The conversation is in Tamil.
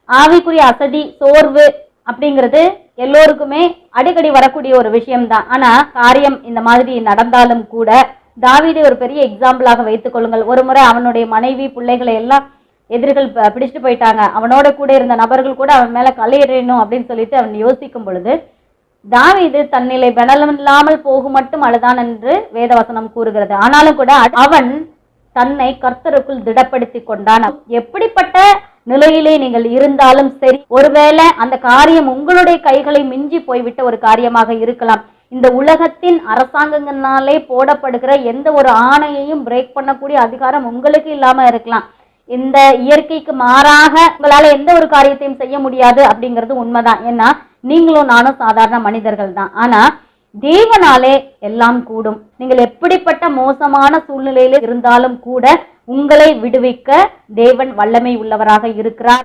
ஆவிக்குரிய அசதி, சோர்வு அப்படிங்கிறது எல்லோருக்குமே அடிக்கடி வரக்கூடிய ஒரு விஷயம்தான். ஆனா காரியம் இந்த மாதிரி நடந்தாலும் கூட தாவீதை ஒரு பெரிய எக்ஸாம்பிளாக வைத்துக் கொள்ளுங்கள். ஒரு முறை அவனுடைய மனைவி பிள்ளைகளை எல்லாம் எதிரிகள் பிடிச்சிட்டு போயிட்டாங்க. அவனோட கூட இருந்த நபர்கள் கூட அவன் மேல கலையெறியணும் அப்படின்னு சொல்லிட்டு அவன் யோசிக்கும் பொழுது தாவீது தன்னிலை பலமில்லாமல் போகும் மட்டும் அழுதான் என்று வேதவசனம் கூறுகிறது. ஆனாலும் கூட அவன் தன்னை கர்த்தருக்குள் திடப்படுத்தி கொண்டான். எப்படிப்பட்ட நிலையிலே நீங்கள் இருந்தாலும் சரி, ஒருவேளை அந்த காரியம் உங்களுடைய கைகளை மிஞ்சி போய்விட்ட ஒரு காரியமாக இருக்கலாம். இந்த உலகத்தின் அரசாங்கங்களாலே போடப்படுகிற எந்த ஒரு ஆணையையும் பிரேக் பண்ணக்கூடிய அதிகாரம் உங்களுக்கு இல்லாம இருக்கலாம். இந்த இயற்கைக்கு மாறாக உங்களால எந்த ஒரு காரியத்தையும் செய்ய முடியாது அப்படிங்கிறது உண்மைதான். ஏன்னா நீங்களும் நானும் சாதாரண மனிதர்கள் தான். ஆனா தேவனாலே எல்லாம் கூடும். நீங்கள் எப்படிப்பட்ட மோசமான சூழ்நிலையில இருந்தாலும் கூட உங்களை விடுவிக்க தேவன் வல்லமை உள்ளவராக இருக்கிறார்.